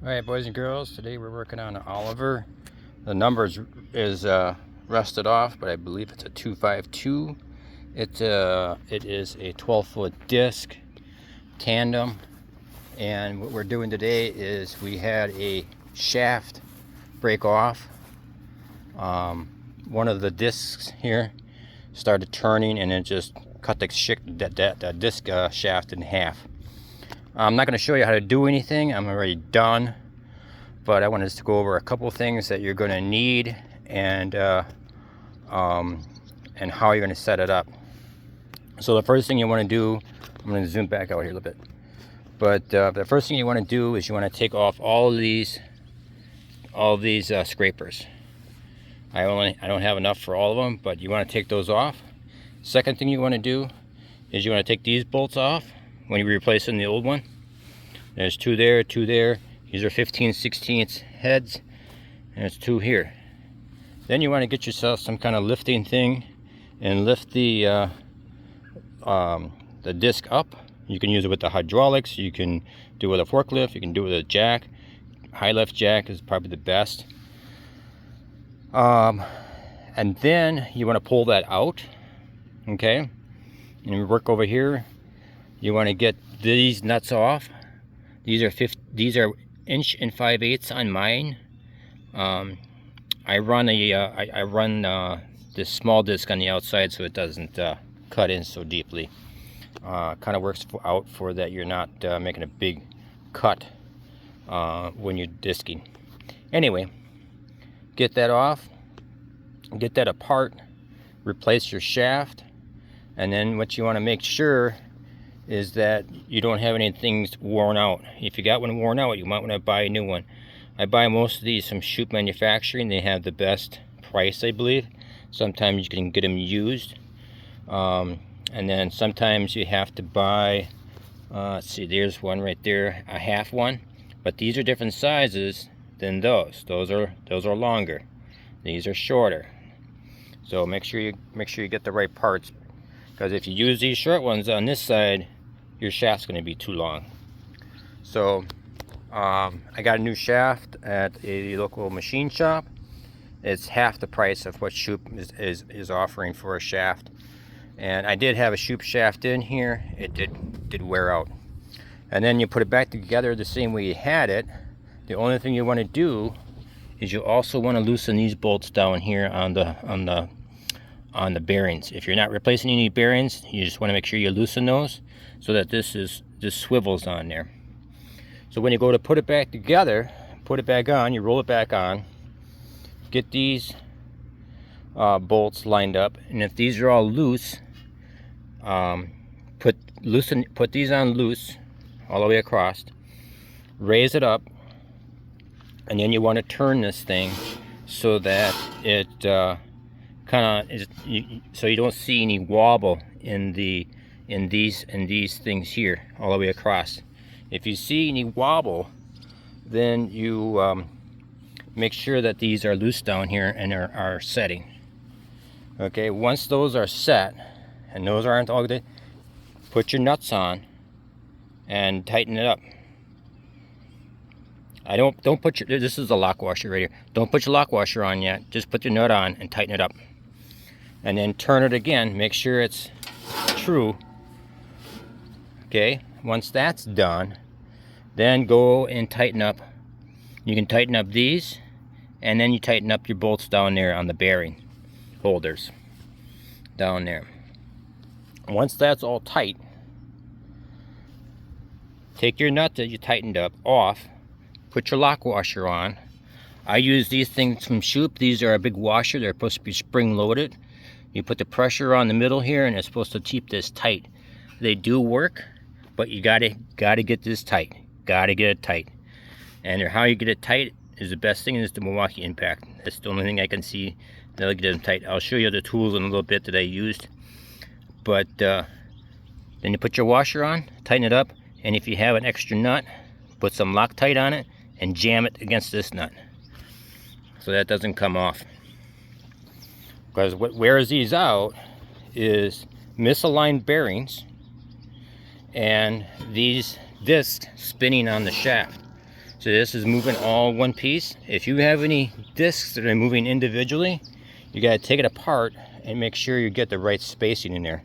Alright, boys and girls, today we're working on an Oliver. The number is rusted off, but I believe it's a 252. It is a 12-foot disc tandem, and what we're doing today is we had a shaft break off. One of the discs here started turning, and it just cut the disc shaft in half. I'm not going to show you how to do anything. I'm already done, but I wanted us to go over a couple things that you're going to need and how you're going to set it up. So the first thing you want to do, I'm going to zoom back out here a little bit, but the first thing you want to do is you want to take off all these scrapers. I don't have enough for all of them, but you want to take those off. Second thing you want to do is you want to take these bolts off when you're replacing the old one. There's two there, two there. These are 15/16 heads, and it's two here. Then you want to get yourself some kind of lifting thing and lift the disc up. You can use it with the hydraulics, you can do it with a forklift, you can do it with a jack. High lift jack is probably the best. And then you want to pull that out, okay? And you work over here. You want to get these nuts off. These are 1 5/8" on mine. I run this small disc on the outside so it doesn't cut in so deeply. Kind of works out for that you're not making a big cut when you're disking. Anyway, get that off, get that apart, replace your shaft, and then what you want to make sure is that you don't have any things worn out. If you got one worn out, you might want to buy a new one. I buy most of these from Shoop Manufacturing. They have the best price, I believe. Sometimes you can get them used, and then sometimes you have to buy let's see, there's one right there, a half one, but these are different sizes than those are longer, these are shorter. So make sure you get the right parts, because if you use these short ones on this side, your shaft's going to be too long. So I got a new shaft at a local machine shop. It's half the price of what Shoop is offering for a shaft. And I did have a Shoop shaft in here. It did wear out. And then you put it back together the same way you had it. The only thing you want to do is you also want to loosen these bolts down here on the bearings. If you're not replacing any bearings, you just want to make sure you loosen those so that this swivels on there. So when you go to put it back together, put it back on, you roll it back on, get these bolts lined up, and if these are all loose, put these on loose all the way across, raise it up, and then you want to turn this thing so that it kind of so you don't see any wobble in these things here all the way across. If you see any wobble, then you make sure that these are loose down here and are setting. Okay, once those are set and those aren't all good, put your nuts on and tighten it up. Don't put your, this is a lock washer right here. Don't put your lock washer on yet. Just put your nut on and tighten it up. And then turn it again, make sure it's true. Okay, once that's done, then go and tighten up. You can tighten up these, and then you tighten up your bolts down there on the bearing holders down there. Once that's all tight, take your nut that you tightened up off, put your lock washer on. I use these things from Shoop. These are a big washer. They're supposed to be spring loaded. You put the pressure on the middle here, and it's supposed to keep this tight. They do work, but you gotta get this tight. Gotta get it tight. And how you get it tight is the best thing is the Milwaukee Impact. That's the only thing I can see that'll get them tight. I'll show you the tools in a little bit that I used. But then you put your washer on, tighten it up, and if you have an extra nut, put some Loctite on it and jam it against this nut so that doesn't come off. Because what wears these out is misaligned bearings and these discs spinning on the shaft. So this is moving all one piece. If you have any discs that are moving individually, you got to take it apart and make sure you get the right spacing in there.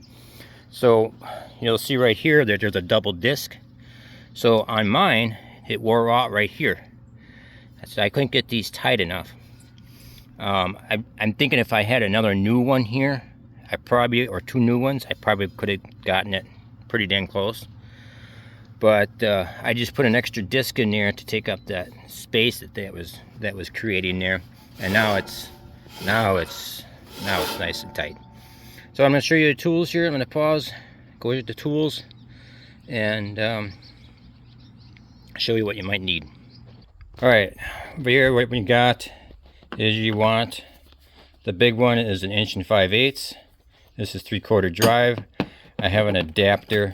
So you'll see right here that there's a double disc. So on mine, it wore out right here. So I couldn't get these tight enough. I'm thinking if I had another new one here, or two new ones, I probably could have gotten it pretty dang close. But I just put an extra disc in there to take up that space that was creating there, and now it's nice and tight. So I'm going to show you the tools here. I'm going to pause, go to the tools, and show you what you might need. All right, over here what we got is you want, the big one is 1 5/8 inch. This is 3/4 drive. I have an adapter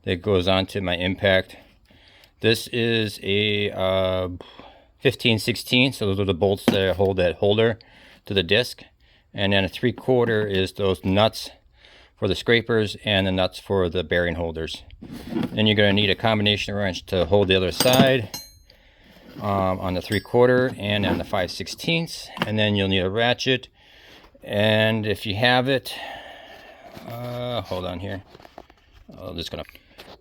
that goes onto my impact. This is a 15/16, so those are the bolts that hold that holder to the disc. And then a 3/4 is those nuts for the scrapers and the nuts for the bearing holders. Then you're going to need a combination wrench to hold the other side on the 3/4 and on the 5/16, and then you'll need a ratchet. And if you have it, hold on here.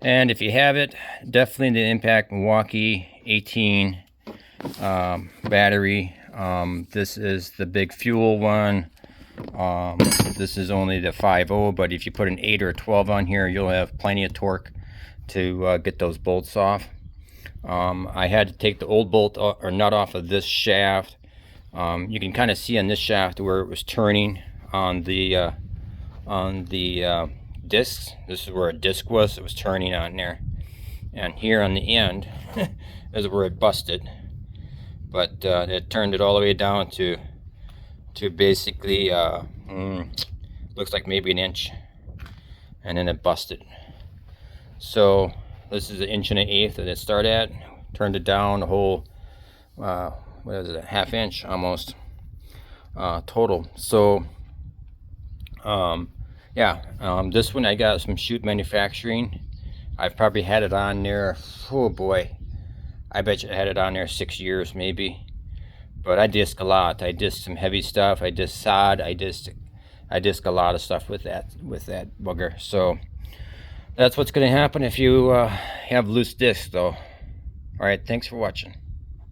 And if you have it, definitely the Impact Milwaukee 18 battery. This is the big fuel one. This is only the 5.0, but if you put an 8 or a 12 on here, you'll have plenty of torque to get those bolts off. I had to take the old bolt or nut off of this shaft. You can kind of see on this shaft where it was turning on the discs. This is where a disc was. It was turning on there, and here on the end is where it busted. But it turned it all the way down to basically looks like maybe 1 inch, and then it busted. So this is 1 1/8 that it started at. Turned it down a whole what is it, 1/2 inch almost total. So this one I got from Shoot Manufacturing. I've probably had it on there, oh boy, I bet you I had it on there 6 years maybe. But I disc a lot. I disc some heavy stuff. I disc sod. I disc a lot of stuff with that bugger. So that's what's going to happen if you have loose discs, though. All right, thanks for watching.